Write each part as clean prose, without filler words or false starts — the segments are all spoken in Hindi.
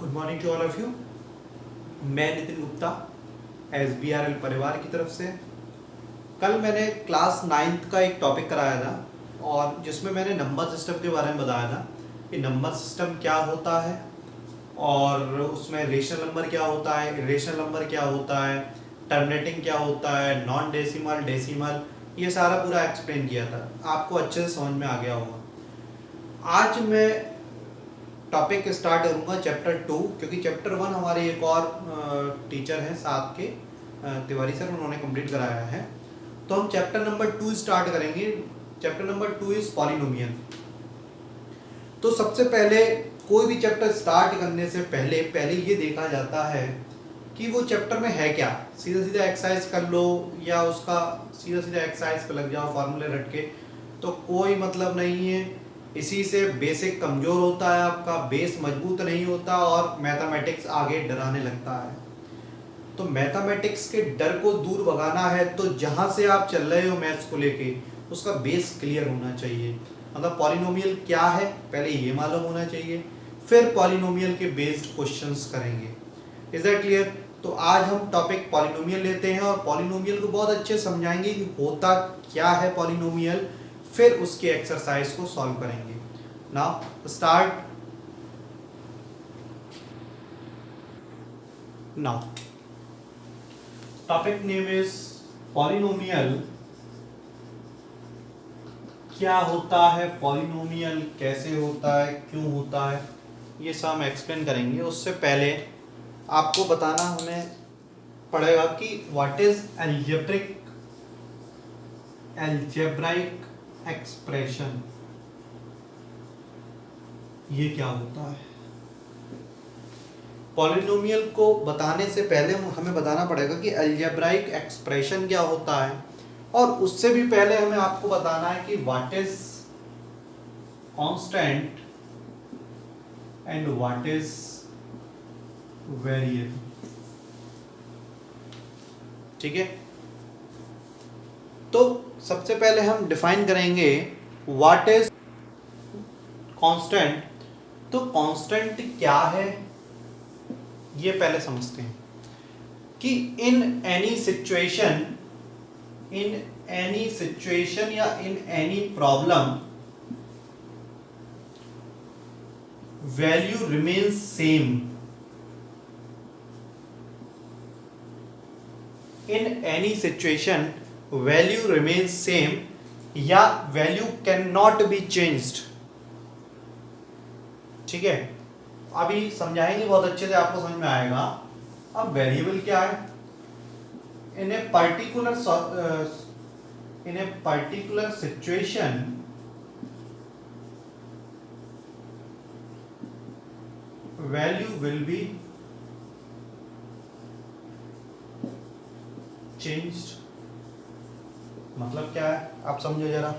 Good morning to all of you. मैं नितिन गुप्ता SBRL परिवार की तरफ से। कल मैंने क्लास 9th का एक टॉपिक कराया था और जिसमें मैंने नंबर सिस्टम के बारे में बताया था कि नंबर सिस्टम क्या होता है और उसमें रेशनल नंबर क्या होता है, इरेशनल नंबर क्या होता है, टर्मिनेटिंग क्या होता है, नॉन डेसिमल, डेसिमल, ये सारा पूरा एक्सप्लेन किया था। आपको अच्छे से समझ में आ गया होगा। आज मैं टॉपिक स्टार्ट करूँगा चैप्टर 2, क्योंकि चैप्टर 1 हमारे एक और टीचर हैं साथ के तिवारी सर, उन्होंने कंप्लीट कराया है। तो हम चैप्टर नंबर 2 स्टार्ट करेंगे। Chapter number 2 is polynomial. तो सबसे पहले कोई भी चैप्टर स्टार्ट करने से पहले ये देखा जाता है कि वो चैप्टर में है क्या। सीधा सीधा एक्सरसाइज कर लो या उसका सीधा सीधा एक्सरसाइज पे लग जाओ फार्मूले रट के, तो कोई मतलब नहीं है। इसी से बेसिक कमज़ोर होता है, आपका बेस मजबूत नहीं होता और मैथमेटिक्स आगे डराने लगता है। तो मैथमेटिक्स के डर को दूर भगाना है तो जहाँ से आप चल रहे हो मैथ्स को लेके, उसका बेस क्लियर होना चाहिए। मतलब पॉलिनोमियल क्या है पहले ये मालूम होना चाहिए, फिर पॉलिनोमियल के बेस्ड क्वेश्चंस करेंगे। Is that clear? तो आज हम टॉपिक पॉलिनोमियल लेते हैं और पॉलिनोमियल को बहुत अच्छे समझाएंगे कि होता क्या है पॉलिनोमियल, फिर उसके एक्सरसाइज को सॉल्व करेंगे। Now start. Now topic name is polynomial. क्या होता है पॉलिनोमियल, कैसे होता है, क्यों होता है, ये सब हम एक्सप्लेन करेंगे। उससे पहले आपको बताना हमें पड़ेगा कि व्हाट इज एल्जेब्राइक एक्सप्रेशन, ये क्या होता है। पॉलिनोमियल को बताने से पहले हमें बताना पड़ेगा कि एल्जेब्राइक एक्सप्रेशन क्या होता है, और उससे भी पहले हमें आपको बताना है कि what is constant and what is variable. ठीक है, तो सबसे पहले हम डिफाइन करेंगे व्हाट इज कांस्टेंट। तो कांस्टेंट क्या है ये पहले समझते हैं कि इन एनी सिचुएशन या in any problem value remains same. In any situation value remains same या value can not be changed. ठीक है, अभी समझाएंगे बहुत अच्छे से, आपको समझ में आएगा। अब वेरिएबल क्या है? In a particular situation value will be changed. मतलब क्या है आप समझो जरा।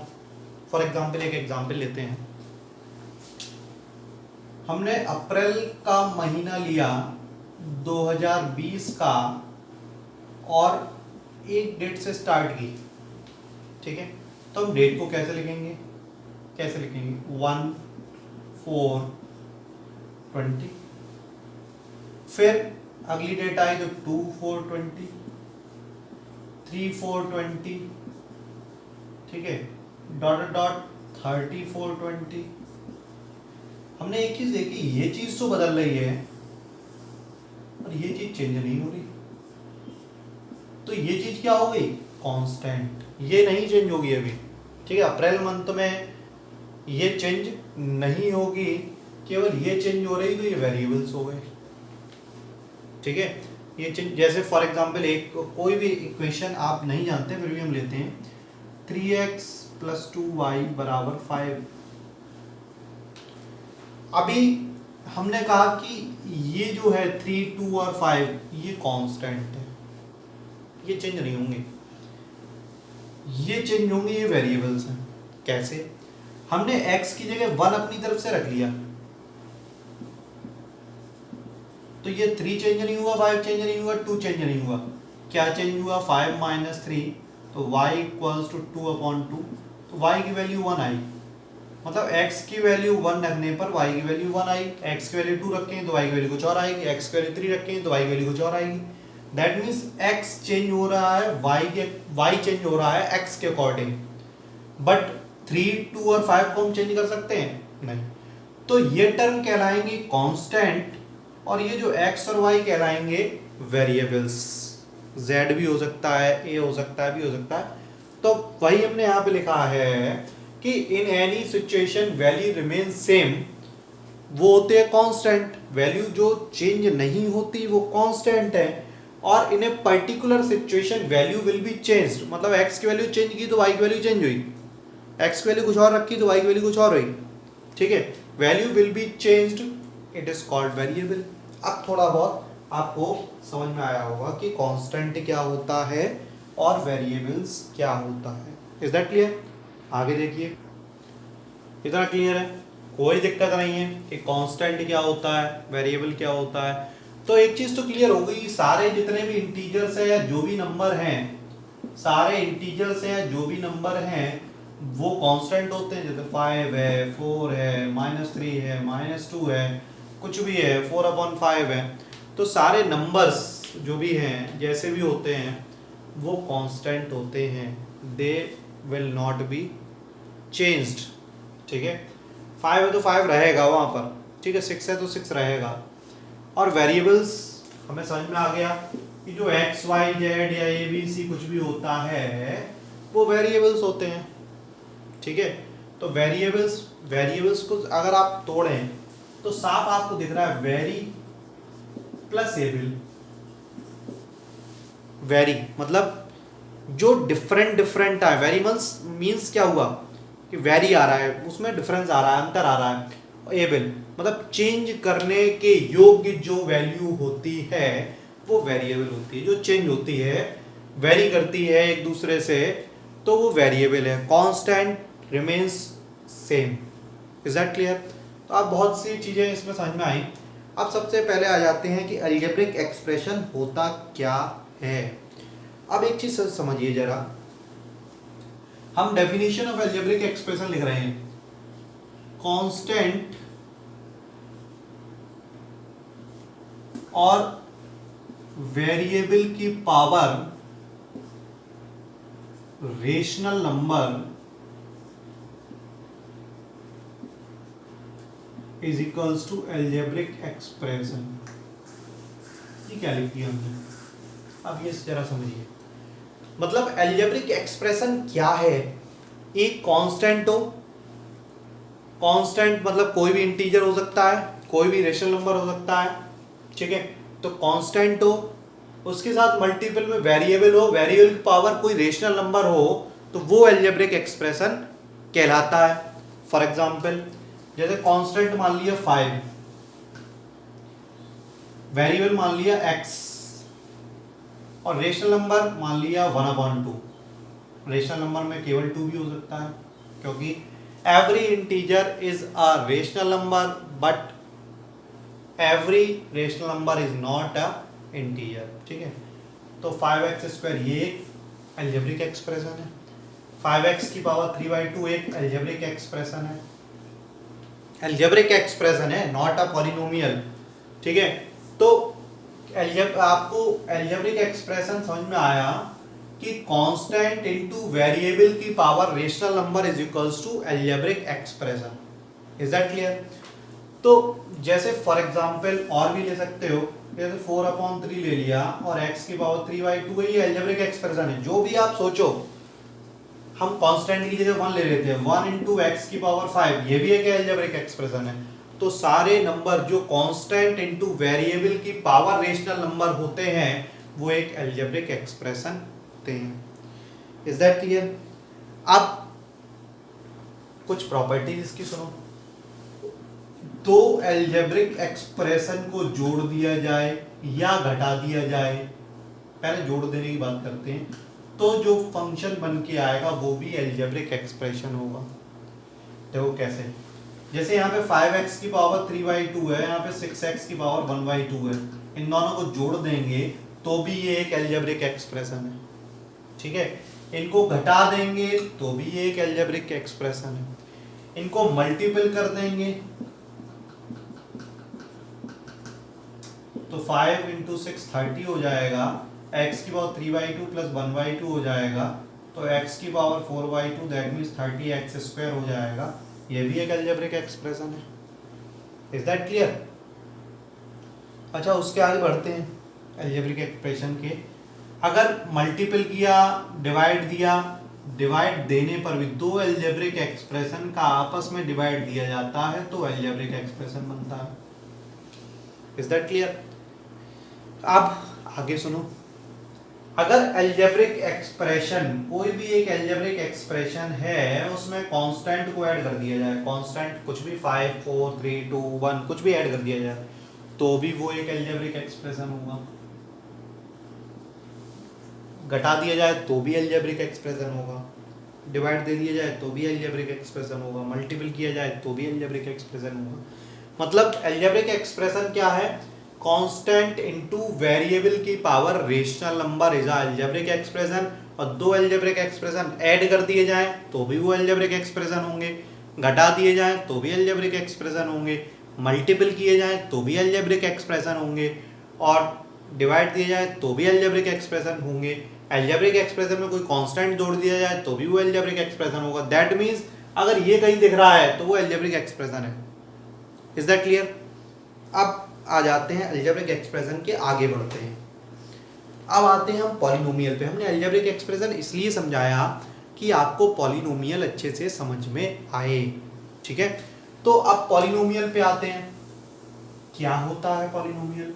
फॉर एग्जाम्पल एक एग्जाम्पल लेते हैं। हमने अप्रैल का महीना लिया 2020 का और एक डेट से स्टार्ट की। ठीक है, तो हम डेट को कैसे लिखेंगे 1/4/20। फिर अगली डेट आई तो 2/4/20, 3/4/20, ठीक है, डॉट डॉट 34/20। हमने एक चीज देखी, ये चीज तो बदल रही है और ये चीज चेंज नहीं हो रही। तो ये चीज क्या हो गई? कांस्टेंट। ये नहीं चेंज होगी अभी। ठीक है, अप्रैल मंथ में ये चेंज नहीं होगी, केवल ये चेंज हो रही, तो ये वेरिएबल्स हो गए। ठीक है, ये चेंज जैसे फॉर एग्जांपल एक कोई भी इक्वेशन आप नहीं जानते फिर भी हम लेते हैं 3x + 2y = 5। अभी हमने कहा कि ये जो है 3, 2 और 5 ये कांस्टेंट है, ये चेंज नहीं होंगे। ये चेंज होंगे, ये वेरिएबल्स हैं। कैसे? हमने x की जगह 1 अपनी तरफ से रख लिया, तो ये 3 चेंज नहीं हुआ, 5 चेंज नहीं हुआ, 2 चेंज नहीं हुआ। क्या चेंज हुआ? 5 - 3, तो y = 2/2, तो y की वैल्यू 1 आई। मतलब x की वैल्यू 1 रखने पर y की वैल्यू 1 आई, x की वैल्यू 2 रखें तो y की वैल्यू कुछ और आएगी, x की वैल्यू 3 रखें तो y की वैल्यू कुछ और आएगी। दैट मीन्स x चेंज हो रहा है y चेंज हो रहा है x के अकॉर्डिंग, बट 3, 2 और 5 को हम चेंज कर सकते हैं नहीं। तो ये टर्म कहलाएंगे कांस्टेंट और ये जो x और y कहलाएंगे वेरिएबल्स। z भी हो सकता है, a हो सकता है, b हो सकता है। तो वही हमने यहाँ पे लिखा है कि इन any situation value remain same, वो होते हैं कांस्टेंट। वैल्यू जो चेंज नहीं होती वो कांस्टेंट है। और in a particular situation value will be changed, मतलब x की वैल्यू चेंज की तो y की वैल्यू चेंज हुई, x की वैल्यू कुछ और रखी तो y की वैल्यू कुछ और हुई। ठीक है, value will be changed, it is called variable. अब थोड़ा बहुत आपको समझ में आया होगा कि कांस्टेंट क्या होता है और वेरिएबल्स क्या होता है। Is that clear? आगे देखिए, इतना क्लियर है, कोई दिक्कत नहीं है कि कांस्टेंट क्या होता है, वेरिएबल क्या होता है। तो एक चीज तो क्लियर हो गई, सारे जितने भी इंटीजर्स है या जो भी नंबर हैं, सारे इंटीजर्स हैं जो भी नंबर हैं वो कांस्टेंट होते हैं। जैसे 5 है, 4 है, -3 है, -2 है, कुछ भी है, 4/5 है। तो सारे नंबर्स जो भी हैं जैसे भी होते हैं वो कांस्टेंट होते हैं, they will not be changed. ठीक है, 5 है तो 5 रहेगा वहाँ पर, ठीक है, 6 है तो 6 रहेगा। और वेरिएबल्स हमें समझ में आ गया कि जो x, y, z या a, b, c कुछ भी होता है वो वेरिएबल्स होते हैं। ठीक है, तो वेरिएबल्स को अगर आप तोड़ें तो साफ आपको दिख रहा है वेरी प्लस एबल। वेरी मतलब जो डिफरेंट है, वेरी मीन्स क्या हुआ कि वेरी आ रहा है, उसमें डिफरेंस आ रहा है, अंतर आ रहा है। एबल मतलब चेंज करने के योग्य जो वैल्यू होती है वो वेरिएबल होती है। जो चेंज होती है, वेरी करती है एक दूसरे से, तो वो वेरिएबल है। Constant remains same. Is that clear? तो आप बहुत सी चीज़ें इसमें समझ में आई। अब सबसे पहले आ जाते हैं कि अलजेब्रिक एक्सप्रेशन होता क्या है। अब एक चीज समझिए जरा, हम डेफिनेशन ऑफ अलजेब्रिक एक्सप्रेशन लिख रहे हैं। कांस्टेंट और वेरिएबल की power rational number is equals to algebraic expression. ये क्या लिख दिया हमने? अब ये जरा समझिए, मतलब अलजेब्रिक एक्सप्रेशन क्या है। एक कांस्टेंट हो, कांस्टेंट मतलब कोई भी इंटीजर हो सकता है, कोई भी रेशनल नंबर हो सकता है। ठीक है, तो कांस्टेंट हो, उसके साथ मल्टीपल में वेरिएबल हो, वेरिएबल की पावर कोई रेशनल नंबर हो, तो वो अलजेब्रिक एक्सप्रेशन कहलाता है। फॉर एग्जांपल जैसे कांस्टेंट मान लिया 5, वेरिएबल मान लिया x और रेशनल नंबर मान लिया 1/2। रेशनल नंबर में केवल 2 भी हो सकता है, क्योंकि every integer is a rational number but every rational number is not a integer. ठीक है, तो 5x² ये एक अलजेब्रिक एक्सप्रेशन है। 5x की पावर 3/2 एक अलजेब्रिक एक्सप्रेशन है। अलजेब्रिक एक्सप्रेशन है, नॉट अ पॉलिनोमियल। ठीक है, तो आपको अलजेब्रिक एक्सप्रेशन समझ में आया कि कांस्टेंट इनटू वेरिएबल की power rational number is equals to algebraic expression. Is that clear? तो जैसे फॉर एग्जांपल और भी ले सकते हो, जैसे 4/3 ले लिया और x की पावर 3/2 है, ये अलजेब्रिक एक्सप्रेशन है। जो भी आप सोचो, हम कांस्टेंट की जगह 1 ले लेते हैं, 1 × x की पावर 5, ये भी एक अलजेब्रिक एक्सप्रेशन है। तो सारे नंबर जो कांस्टेंट इनटू वेरिएबल की पावर रेशनल नंबर होते हैं वो एक अलजेब्रिक एक्सप्रेशन होते हैं। Is that clear? अब कुछ प्रॉपर्टीज इसकी सुनो। दो अलजेब्रिक एक्सप्रेशन को जोड़ दिया जाए या घटा दिया जाए, पहले जोड़ देने की बात करते हैं, तो जो फंक्शन बन के आएगा वो भी अलजेब्रिक एक्सप्रेशन होगा। देखो कैसे, जैसे यहाँ पे 5x की पावर 3/2 है, यहाँ पे 6x की पावर 1/2 है, इन दोनों को जोड़ देंगे तो भी ये एक अलजेब्रिक एक्सप्रेशन है। ठीक है, इनको घटा देंगे तो भी ये एक अलजेब्रिक एक्सप्रेशन है। इनको मल्टीपल कर देंगे तो 5 इंटू 6 30 हो जाएगा, x की पावर 3/2 प्लस 1/2 हो जाएगा, तो x की power 4/2 that means 30x square हो जाएगा। ये भी एक अलजेब्रिक एक्सप्रेशन है। Is that clear? अच्छा, उसके आगे बढ़ते हैं अलजेब्रिक एक्सप्रेशन के। अगर मल्टीपल किया, डिवाइड दिया, डिवाइड देने पर भी दो अलजेब्रिक एक्सप्रेशन का आपस में डिवाइड दिया जाता है तो अलजेब्रिक एक्सप्रेशन बनता है। Is that clear? अब आगे सुनो, अगर अलजेब्रिक एक्सप्रेशन, कोई भी एक अलजेब्रिक एक्सप्रेशन है, उसमें कांस्टेंट को ऐड कर दिया जाए, कांस्टेंट कुछ भी 5 4 3 2 1 कुछ भी ऐड कर दिया जाए तो भी वो एक अलजेब्रिक एक्सप्रेशन होगा। घटा दिया जाए तो भी अलजेब्रिक एक्सप्रेशन होगा, डिवाइड दे दिया जाए तो भी अलजेब्रिक एक्सप्रेशन होगा, मल्टीपल किया जाए तो भी अलजेब्रिक एक्सप्रेशन होगा। मतलब अलजेब्रिक एक्सप्रेशन क्या है? कांस्टेंट इनटू वेरिएबल की power rational number is algebraic expression. और दो अलजेब्रिक एक्सप्रेशन ऐड कर दिए जाएं तो भी वो अलजेब्रिक एक्सप्रेशन होंगे, घटा दिए जाएं तो भी अलजेब्रिक एक्सप्रेशन होंगे, मल्टीपल किए जाएं तो भी अलजेब्रिक एक्सप्रेशन होंगे, और डिवाइड दिए जाए तो भी अलजेब्रिक एक्सप्रेशन होंगे। अलजेब्रिक एक्सप्रेशन में कोई कांस्टेंट जोड़ दिया जाए तो भी वो अलजेब्रिक एक्सप्रेशन होगा। दैट मींस अगर ये कहीं दिख रहा है तो वो अलजेब्रिक एक्सप्रेशन है। Is that clear? अब आ जाते हैं अलजेब्रिक एक्सप्रेशन के, आगे बढ़ते हैं। अब आते हैं हम पॉलिनोमियल पे। हमने अलजेब्रिक एक्सप्रेशन इसलिए समझाया कि आपको पॉलिनोमियल अच्छे से समझ में आए, ठीक है? तो अब पॉलिनोमियल पे आते हैं। क्या होता है पॉलिनोमियल?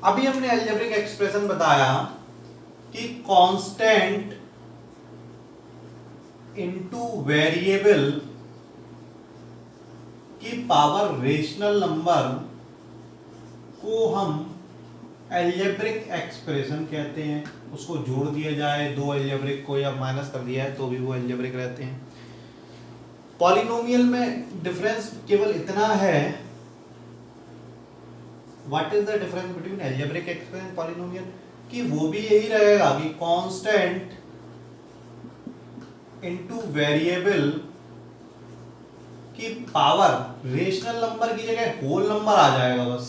अभी हमने अलजेब्रिक एक्सप्रेशन बताया कि कांस्टेंट इनटू वेरिएबल की पावर रेशनल नंबर को हम अलजेब्रिक एक्सप्रेशन कहते हैं। उसको जोड़ दिया जाए दो अलजेब्रिक को या माइनस कर दिया है तो भी वो अलजेब्रिक रहते हैं। पॉलिनोमियल में डिफरेंस केवल इतना है, what is the difference between algebraic expression and polynomial, कि वो भी यही रहेगा कि कांस्टेंट इनटू वेरिएबल की पावर रेशनल नंबर की जगह होल नंबर आ जाएगा बस,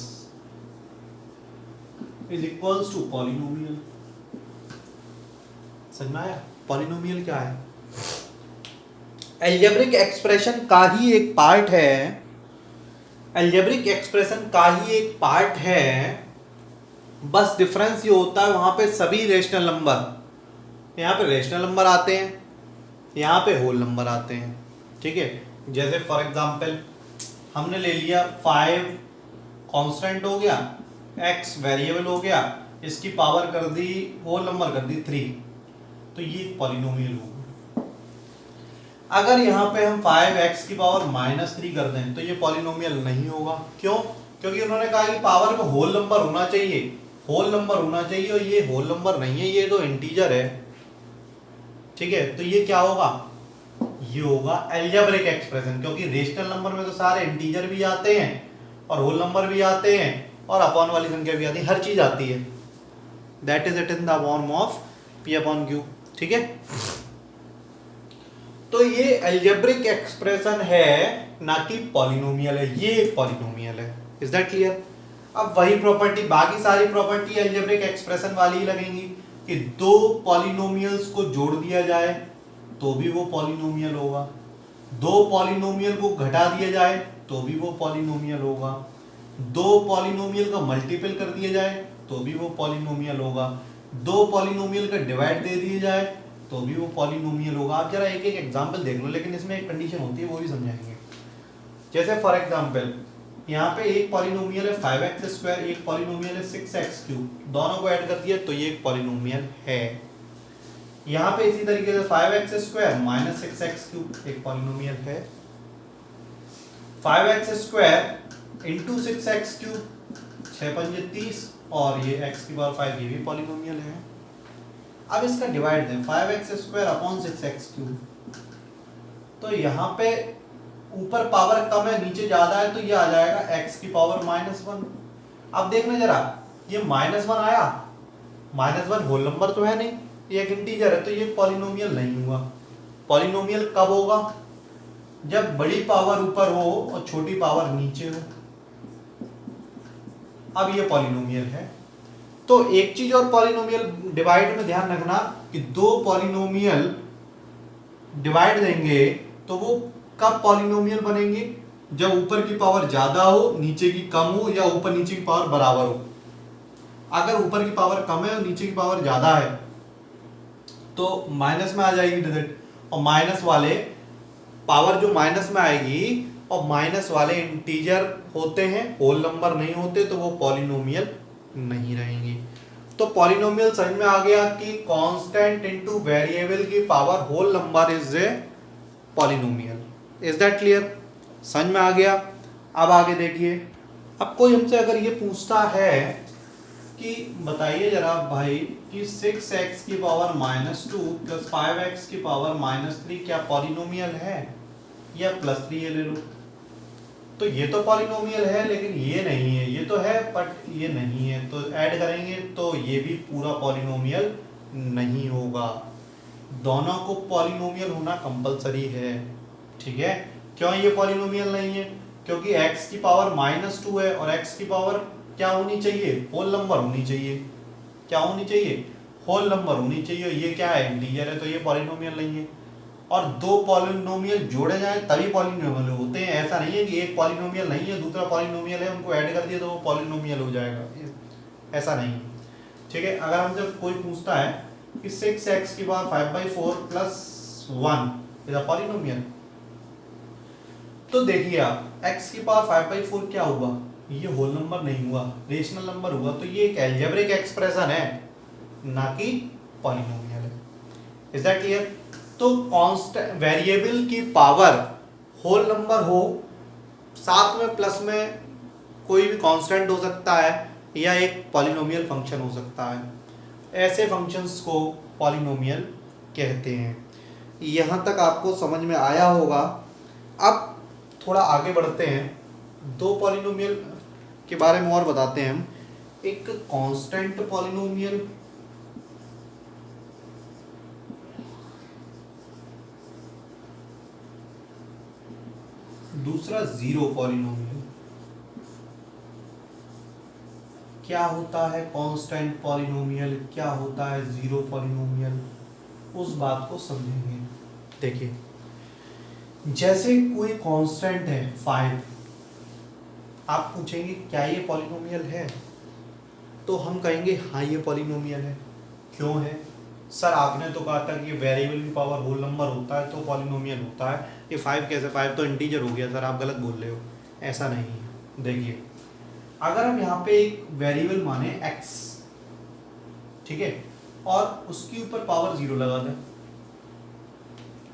इज इक्वल्स टू पॉलिनोमियल। समझ में आया? पॉलिनोमियल क्या है? अलजेब्रिक एक्सप्रेशन का ही एक पार्ट है, अलजेब्रिक एक्सप्रेशन का ही एक पार्ट है, बस डिफरेंस ये होता है वहां पे सभी रेशनल नंबर, यहाँ पे रेशनल नंबर आते हैं, यहाँ पे होल नंबर आते हैं, ठीक है? जैसे फॉर एग्जांपल हमने ले लिया 5 कांस्टेंट हो गया, x वेरिएबल हो गया, इसकी पावर कर दी, होल नंबर कर दी 3, तो ये पॉलिनोमियल होगा। अगर यहाँ पे हम 5x की पावर -3 कर दें तो ये पॉलिनोमियल नहीं होगा। क्यों? क्योंकि उन्होंने कहा कि पावर में होल नंबर होना चाहिए, होल नंबर होना चाहिए, और ये होल नंबर नहीं है, ये तो इंटीजर है, ठीक है? तो ये क्या होगा? ये होगा अलजेब्रिक एक्सप्रेशन, क्योंकि रेशनल नंबर में तो सारे इंटीजर भी आते हैं और होल नंबर भी आते हैं और अपॉन वाली संख्या भी आती है, हर चीज आती है। That is it in the form of p/q, ठीक है? तो ये अलजेब्रिक एक्सप्रेशन है, ना कि पॉलिनोमियल है। ये एक पॉलिनोमियल है। Is that clear? अब वही प्रॉपर्टी, बाकी सारी प्रॉपर्टी अलजेब्रिक एक्सप्रेशन वाली ही लगेंगी कि दो पॉलिनोमियल्स को जोड़ दिया जाए तो भी वो पॉलिनोमियल होगा, दो पॉलिनोमियल को घटा दिया जाए तो भी वो पॉलिनोमियल होगा, दो पॉलिनोमियल का मल्टीपल कर दिया जाए तो भी वो पॉलिनोमियल होगा, दो पॉलिनोमियल का डिवाइड दे दिया जाए तो भी वो पॉलिनोमियल होगा। आप जरा एक एक एग्जांपल देख लो, लेकिन इसमें एक कंडीशन होती है, वो भी समझाएंगे। जैसे फॉर एग्जांपल यहाँ पे एक पॉलिनोमियल है 5x², एक पॉलिनोमियल है 6x³, दोनों को ऐड कर दिया तो ये एक पॉलिनोमियल है। यहाँ पे इसी तरीके से 5x² - 6x³ एक पॉलिनोमियल है, 5x² इंटू 6x³, 6 पंजे 30, और ये x की पावर 5 ये भी पॉलिनोमियल है। अब इसका डिवाइड दें 5x² अपॉन 6x³, तो यहाँ पे ऊपर पावर कम है नीचे ज्यादा है तो ये आ जाएगा x की पावर -1। अब देखना जरा, ये -1 आया, -1 होल नंबर तो है नहीं, ये एक इंटीजर है, तो ये पॉलिनोमियल नहीं हुआ। पॉलिनोमियल कब होगा? जब बड़ी पावर ऊपर हो और छोटी पावर नीचे हो। अब ये पॉलिनोमियल है। तो एक चीज और पॉलिनोमियल डिवाइड में ध्यान रखना कि दो पॉलिनोमियल डिवाइड देंगे तो वो कब पॉलिनोमियल बनेंगे, जब ऊपर की पावर ज्यादा हो नीचे की कम हो, या ऊपर नीचे की पावर बराबर हो। अगर ऊपर की पावर कम है और नीचे की पावर ज्यादा है तो माइनस में आ जाएगी डिजिट, और माइनस वाले पावर जो माइनस में आएगी और माइनस वाले इंटीजर होते हैं, होल नंबर नहीं होते, तो वो पॉलिनोमियल नहीं रहेंगी। तो पॉलिनोमियल समझ में आ गया कि कांस्टेंट इनटू वेरिएबल की power whole number is a polynomial. Is that clear? समझ में आ गया। अब आगे देखिए, अब कोई हमसे अगर ये पूछता है कि बताइए जरा भाई कि 6x की पावर -2 प्लस 5x की पावर -3 क्या पॉलिनोमियल है, या +3 ले लो। तो ये तो पॉलिनोमियल है लेकिन ये नहीं है, ये तो है बट ये नहीं है, तो ऐड करेंगे तो ये भी पूरा पॉलिनोमियल नहीं होगा। दोनों को पॉलिनोमियल होना कंपलसरी है, ठीक है। क्यों ये पॉलिनोमियल नहीं है? क्योंकि x की पावर -2 है और x की पावर क्या होनी चाहिए, होल नंबर होनी चाहिए। क्या होनी चाहिए? होल नंबर होनी चाहिए। ये क्या है, इंटीजर है, तो ये पॉलिनोमियल नहीं है। और दो पॉलिनोमियल जोड़े जाए तभी पॉलिनोमियल होते हैं। ऐसा नहीं है कि एक पॉलिनोमियल नहीं है दूसरा पॉलिनोमियल है, उनको ऐड कर दिया तो वो पॉलिनोमियल हो जाएगा, ऐसा नहीं है, ठीक है। अगर हमसे कोई पूछता है कि 6x की power 5/4 plus 1 is a polynomial, तो देखिए आप x की पावर 5/4 क्या हुआ, ये होल नंबर नहीं हुआ, रेशनल नंबर हुआ, तो ये एक अलजेब्रिक एक्सप्रेशन है, ना कि पॉलिनोमियल है। Is that clear? तो कांस्टेंट वेरिएबल की पावर होल नंबर हो, साथ में प्लस में कोई भी कांस्टेंट हो सकता है, या एक पॉलिनोमियल फंक्शन हो सकता है, ऐसे फंक्शंस को पॉलिनोमियल कहते हैं। यहाँ तक आपको समझ में आया होगा। अब थोड़ा आगे बढ़ते हैं, दो पॉलिनोमियल के बारे में और बताते हैं हम। एक कांस्टेंट पॉलिनोमियल, दूसरा जीरो पॉलिनोमियल। क्या होता है कांस्टेंट पॉलिनोमियल, क्या होता है जीरो पॉलिनोमियल, उस बात को समझेंगे। देखिए, जैसे कोई कांस्टेंट है 5, आप पूछेंगे क्या ये पॉलिनोमियल है, तो हम कहेंगे हाँ ये पॉलिनोमियल है। क्यों है सर? आपने तो कहा था कि वेरिएबल की पावर होल नंबर होता है तो पॉलिनोमियल होता है, ये 5 कैसे? 5 तो इंटीजर हो गया सर, आप गलत बोल रहे हो, ऐसा नहीं है। देखिए, अगर हम यहाँ पे एक वेरिएबल माने x, ठीक है, और उसके ऊपर पावर 0 लगा दें,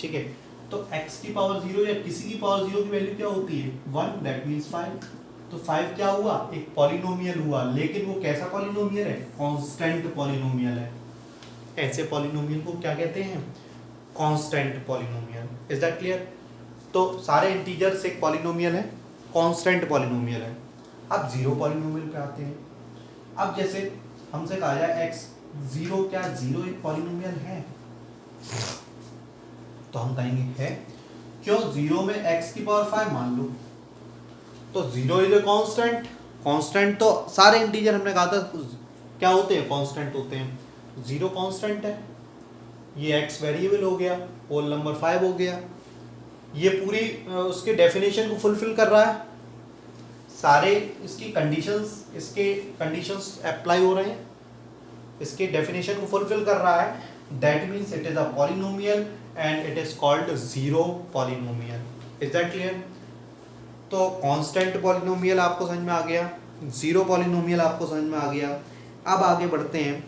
ठीक है, तो x की पावर 0 या किसी की पावर 0 की वैल्यू क्या होती है? 1, दैट मीन्स 5। तो 5 क्या हुआ? एक पॉलिनोमियल हुआ, लेकिन वो कैसा पॉलिनोमियल है? कांस्टेंट पॉलिनोमियल है। ऐसे पॉलिनोमियल को क्या कहते हैं? Constant polynomial. Is that clear? तो सारे इंटीजर्स एक पॉलिनोमियल है, कांस्टेंट पॉलिनोमियल है। अब जीरो पॉलिनोमियल पे आते हैं। अब जैसे हमसे कहा जाए x 0, क्या 0 एक पॉलिनोमियल है? तो हम कहेंगे है। क्यों? 0 में x की पावर 5 मान लो, तो 0 इज ए कांस्टेंट। कांस्टेंट तो सारे इंटीजर हमने कहा था क्या होते हैं? कांस्टेंट होते हैं। 0 कांस्टेंट है, ये x वेरिएबल हो गया, होल नंबर 5 हो गया, ये पूरी उसके डेफिनेशन को फुलफिल कर रहा है, सारे इसकी कंडीशंस, इसके कंडीशंस अप्लाई हो रहे हैं, इसके डेफिनेशन को फुलफिल कर रहा है, that means it is a polynomial and it is called zero polynomial. Is that clear? तो कांस्टेंट पॉलिनोमियल आपको समझ में आ गया, जीरो पॉलिनोमियल आपको समझ में आ गया। अब आगे बढ़ते हैं,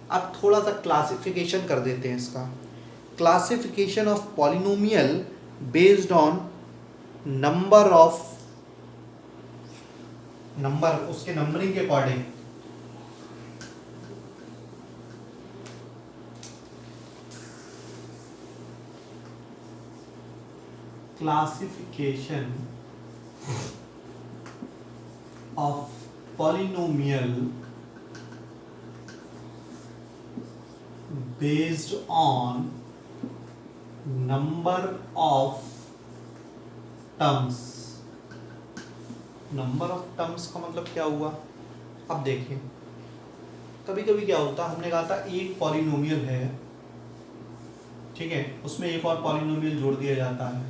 अब थोड़ा सा क्लासिफिकेशन कर देते हैं इसका। Classification of polynomial based on number of, number उसके नंबरिंग के according. Classification of polynomial based on number of terms. Number of terms का मतलब क्या हुआ? अब देखिए, कभी कभी क्या होता है, हमने कहा था एक पॉलिनोमियल है, ठीक है, उसमें एक और पॉलिनोमियल जोड़ दिया जाता है,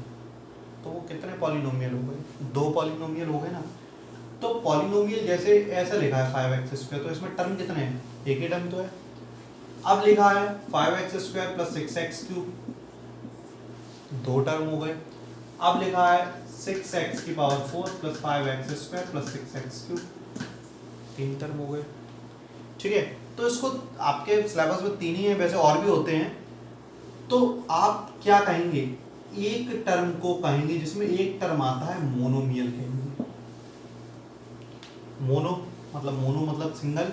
तो वो कितने पॉलिनोमियल हो गए? 2 पॉलिनोमियल हो गए ना। तो पॉलिनोमियल जैसे ऐसा लिखा है 5x², तो इसमें टर्म कितने हैं? एक ही टर्म तो है। अब लिखा है 5x² + 6x³ 2 टर्म हो गए। अब लिखा है 6x⁴ + 5x² + 6x³ 3 टर्म हो गए, ठीक है। तो इसको आपके सिलेबस में 3 ही है, वैसे और भी होते हैं। तो आप क्या कहेंगे? एक टर्म को कहेंगे जिसमें एक टर्म आता है मोनोमियल कहेंगे। मोनो मतलब सिंगल।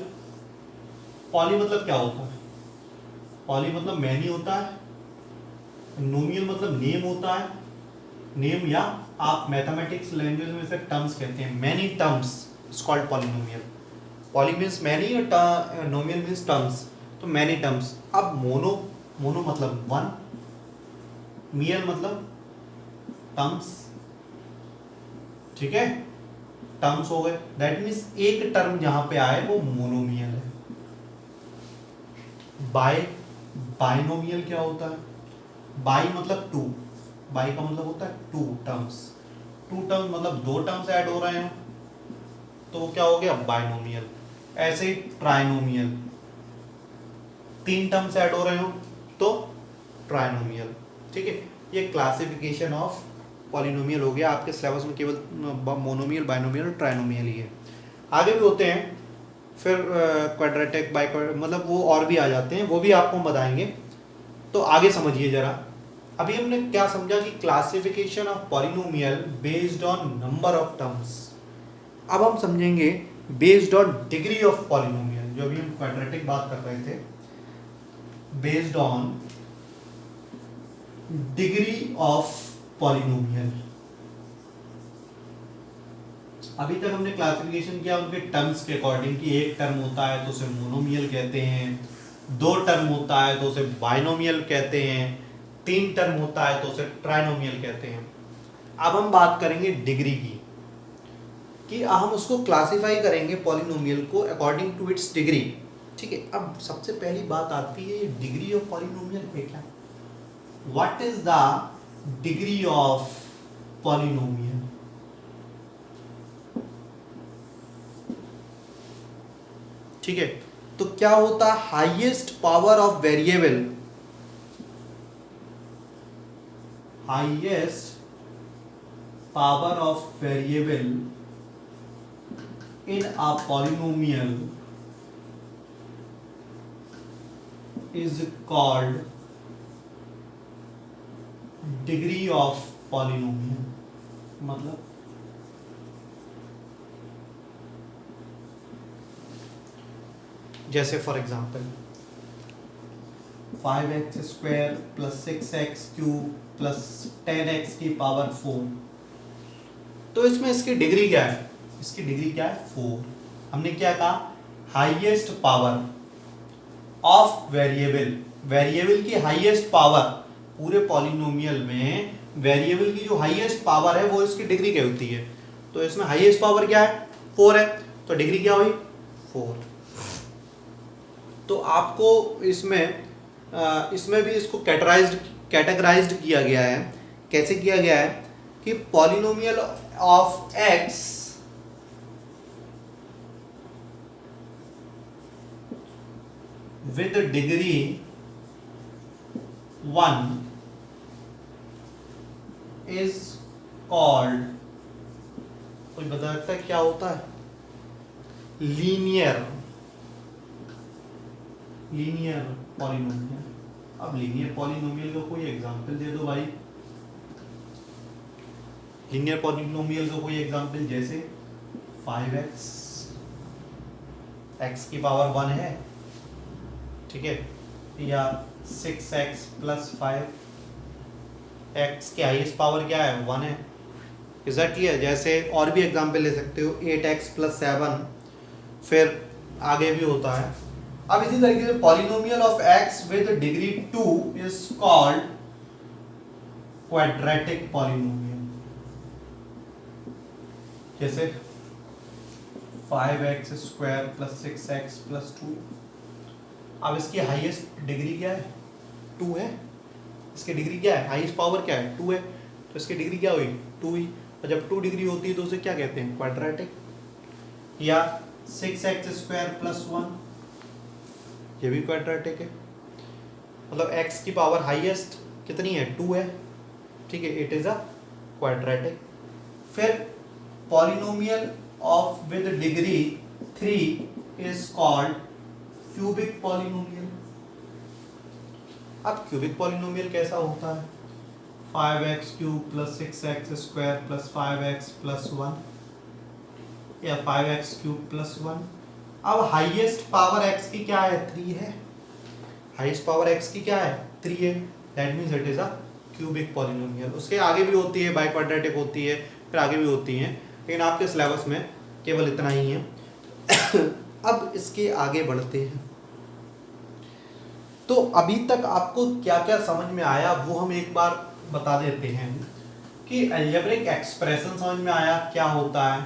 पॉली मतलब क्या होता है? पॉली मतलब मैनी होता है। नोमियल मतलब नेम होता है, नेम, या आप मैथमेटिक्स लैंग्वेज में इसे टर्म्स कहते हैं। Many terms is called polynomial. Poly means many और नोमियल मीन्स टर्म्स, तो मैनी टर्म्स। अब मोनो मतलब 1, मियल मतलब टर्म्स, ठीक है, टर्म्स हो गए। दैट मीन्स एक टर्म जहां पे आए वो मोनोमियल है। बाइनोमियल क्या होता है? बाई मतलब 2, बाई का मतलब होता है 2 टर्म्स। 2 टर्म्स मतलब 2 टर्म्स ऐड हो रहे हो, तो वो क्या हो गया? बाइनोमियल। ऐसे ही ट्राइनोमियल, 3 टर्म्स ऐड हो रहे हो तो ट्राइनोमियल, ठीक है। ये क्लासिफिकेशन ऑफ पॉलिनोमियल हो गया। आपके सिलेबस में केवल मोनोमियल, बाइनोमियल और ट्राइनोमियल ही है। आगे भी होते हैं, फिर क्वाड्रेटिक, मतलब वो और भी आ जाते हैं, वो भी आपको हम बताएंगे। तो आगे समझिए जरा। अभी हमने क्या समझा कि classification of polynomial based on number of terms. अब हम समझेंगे based on degree of polynomial, जो अभी हम क्वाड्रेटिक बात कर रहे थे, based on degree of polynomial. अभी तक हमने क्लासिफिकेशन किया उनके टर्म्स के अकॉर्डिंग कि एक टर्म होता है तो उसे मोनोमियल कहते हैं, 2 टर्म होता है तो उसे बाइनोमियल कहते हैं, 3 टर्म होता है तो उसे ट्राइनोमियल कहते हैं। अब हम बात करेंगे डिग्री की, कि हम उसको क्लासिफाई करेंगे पॉलिनोमियल को अकॉर्डिंग टू इट्स डिग्री, ठीक है। अब सबसे पहली बात आती है डिग्री ऑफ पॉलिनोमियल है क्या? What is the degree of polynomial? ठीक है, तो क्या होता है? Highest power of variable, highest power of variable in a polynomial is called degree of polynomial. मतलब जैसे for example 5x² + 6x³ + 10x⁴, तो इसमें इसकी डिग्री क्या है? इसकी डिग्री क्या है? 4। हमने क्या कहा? Highest power of variable, variable की हाईएस्ट पावर, पूरे पॉलिनोमियल में वेरिएबल की जो हाईएस्ट पावर है वो इसकी डिग्री क्या होती है? तो इसमें हाईएस्ट पावर क्या है? 4 है, तो डिग्री क्या हुई? 4। तो आपको इसमें भी इसको कैटेगराइज्ड किया गया है। कैसे किया गया है? कि polynomial of x with degree 1 is called, कोई बता सकता है क्या होता है? Linear polynomial. अब लीनियर पॉलिनोमियल का कोई एग्जांपल दे दो भाई। लीनियर पॉलिनोमियल का कोई एग्जांपल, जैसे 5x, x⁴ 1 है, ठीक है, या 6x + 5, x की हाईएस्ट पावर क्या है? 1 है। एग्जैक्टली है। जैसे और भी एग्जांपल ले सकते हो, 8x + 7, फिर आगे भी होता है। अब इसी तरीके से polynomial of x with degree 2 is called quadratic polynomial. जैसे 5x square plus 6x plus 2। अब इसकी हाईएस्ट डिग्री क्या है? 2 है। इसकी डिग्री क्या है? हाईएस्ट पावर क्या है? 2 है। तो इसकी डिग्री क्या हुई? 2 हुई। और जब 2 डिग्री होती है तो उसे क्या कहते हैं? क्वाड्रेटिक। या 6x स्क्वायर प्लस 1, ये भी क्वाड्रेटिक है। मतलब x की पावर हाईएस्ट कितनी है? 2 है। ठीक है, इट इज अ क्वाड्रेटिक। फिर polynomial of with degree 3 is called cubic polynomial. अब क्यूबिक पॉलिनोमियल कैसा होता है? 5x cube plus 6x square plus 5x plus 1 या 5x क्यूब प्लस 1। अब हाईएस्ट पावर x की क्या है? 3 है। हाईएस्ट पावर x की क्या है? 3 है। That means it is a cubic polynomial. उसके आगे भी होती है, बाई क्वाड्रेटिक होती है, फिर आगे भी होती हैं, लेकिन आपके सिलेबस में केवल इतना ही है। अब इसके आगे बढ़ते हैं। तो अभी तक आपको क्या क्या समझ में आया वो हम एक बार बता देते हैं कि अलजेब्रिक एक्सप्रेशन समझ में आया क्या होता है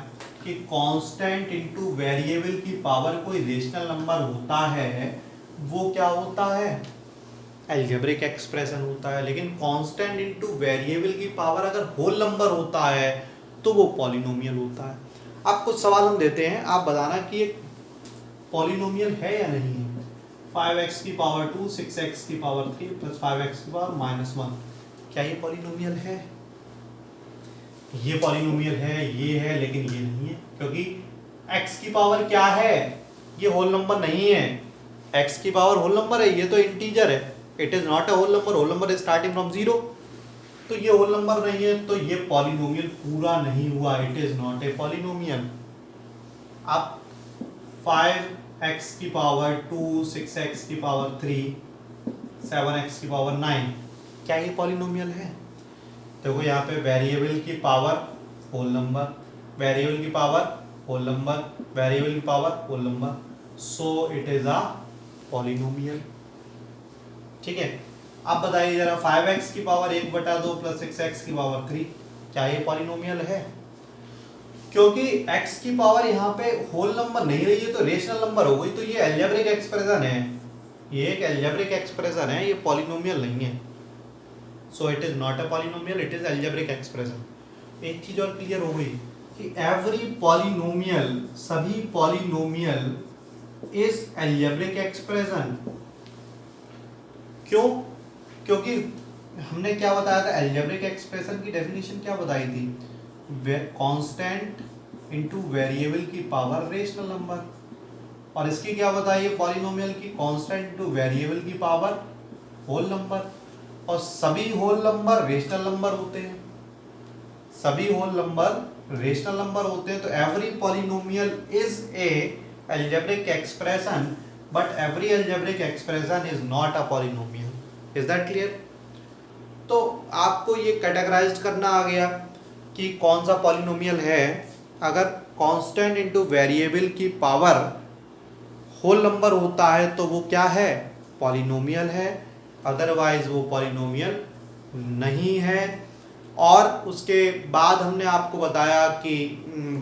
कि कांस्टेंट इनटू वेरिएबल की पावर कोई रेशनल नंबर होता है, वो क्या होता है? अलजेब्रिक एक्सप्रेशन होता है। लेकिन कांस्टेंट इनटू वेरिएबल की पावर अगर होल नंबर होता है तो वो पॉलिनोमियल होता है। अब कुछ सवाल हम देते हैं, आप बताना कि ये पॉलिनोमियल है या नहीं है। 5x की पावर 2, 6x की पावर 3 प्लस 5x की पावर -1, क्या ये पॉलिनोमियल है? ये पॉलिनोमियल है, ये है, लेकिन ये नहीं है, क्योंकि x की पावर क्या है? ये होल नंबर नहीं है। x की पावर होल नंबर है, ये तो इंटीजर है। It is not a whole number. Whole number is starting from 0। तो ये होल नंबर नहीं है, तो ये पॉलिनोमियल पूरा नहीं हुआ। It is not a polynomial. अब 5x की पावर 2, 6x की पावर 3, 7x की पावर 9, क्या ये पॉलिनोमियल है? देखो यहाँ पे वेरिएबल की पावर होल नंबर, वेरिएबल की पावर होल नंबर, वेरिएबल की power whole number, so it is a polynomial. ठीक है, अब बताइए जरा 5x की पावर 1/2 प्लस 6x की पावर 3, क्या ये पॉलिनोमियल है? क्योंकि x की पावर यहाँ पे होल नंबर नहीं रही है तो रेशनल नंबर हो गई, तो ये अलजेब्रिक एक्सप्रेशन है। ये एक अलजेब्रिक एक्सप्रेशन है, ये पॉलिनोमियल नहीं है। सो it is not a polynomial, it is algebraic expression. एक चीज और क्लियर हो गई कि एवरी पॉलिनोमियल, सभी पॉलिनोमियल इज अलजेब्रिक एक्सप्रेशन। क्यों? क्योंकि हमने क्या बताया था? अलजेब्रिक एक्सप्रेशन की डेफिनेशन क्या बताई थी? कांस्टेंट इनटू वेरिएबल की पावर रेशनल नंबर। और इसकी क्या बताइए पॉलिनोमियल की? कांस्टेंट इनटू वेरिएबल की पावर होल नंबर। और सभी होल नंबर रेशनल नंबर होते हैं। सभी होल नंबर रेशनल नंबर होते हैं। तो every polynomial is a algebraic expression, but every algebraic expression is not a polynomial. Is that clear? तो आपको ये कैटेगराइज करना आ गया कि कौन सा पॉलिनोमियल है। अगर कांस्टेंट इनटू वेरिएबल की पावर होल नंबर होता है तो वो क्या है? पॉलिनोमियल है। अदरवाइज वो पॉलिनोमियल नहीं है। और उसके बाद हमने आपको बताया कि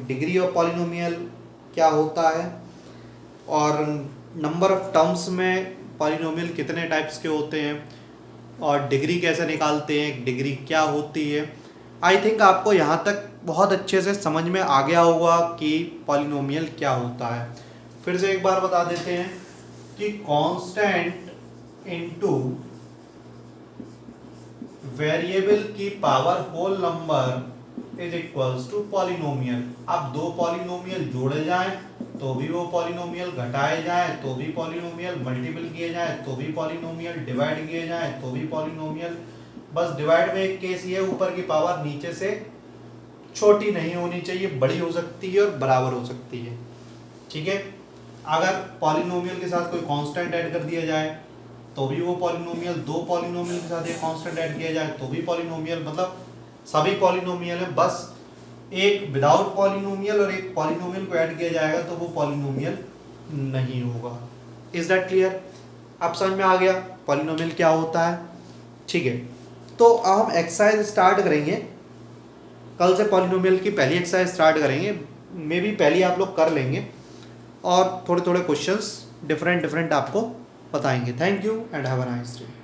डिग्री ऑफ पॉलिनोमियल क्या होता है और नंबर ऑफ टर्म्स में पॉलिनोमियल कितने टाइप्स के होते हैं और डिग्री कैसे निकालते हैं, डिग्री क्या होती है। आई थिंक आपको यहाँ तक बहुत अच्छे से समझ में आ गया होगा कि पॉलिनोमियल क्या होता है। फिर से एक बार बता देते हैं कि कांस्टेंट इनटू वेरिएबल की power whole number is equals to polynomial. अब दो पॉलिनोमियल जोड़े जाएं तो भी वो पॉलिनोमियल, घटाए जाएं तो भी पॉलिनोमियल, मल्टीपल किए जाएं तो भी पॉलिनोमियल, डिवाइड किए जाएं तो भी पॉलिनोमियल। बस डिवाइड में एक केस ये, ऊपर की पावर नीचे से छोटी नहीं होनी चाहिए, बड़ी हो सकती है और बराबर हो सकती है। ठीक है, अगर पॉलिनोमियल के साथ कोई कांस्टेंट ऐड कर दिया जाए तो भी वो पॉलिनोमियल, दो पॉलिनोमियल के साथ एक कांस्टेंट ऐड किया जाए तो भी पॉलिनोमियल, मतलब सभी पॉलिनोमियल है। बस एक विदाउट पॉलिनोमियल और एक पॉलिनोमियल को ऐड किया जाएगा तो वो पॉलिनोमियल नहीं होगा। Is that clear? अब समझ में आ गया पॉलिनोमियल क्या होता है। ठीक है, तो अब हम एक्सरसाइज स्टार्ट करेंगे। कल से पॉलिनोमियल की पहली एक्सरसाइज स्टार्ट करेंगे, मे बी पहली आप लोग कर लेंगे और थोड़े थोड़े क्वेश्चंस डिफरेंट आपको बताएंगे। Thank you and have a nice day.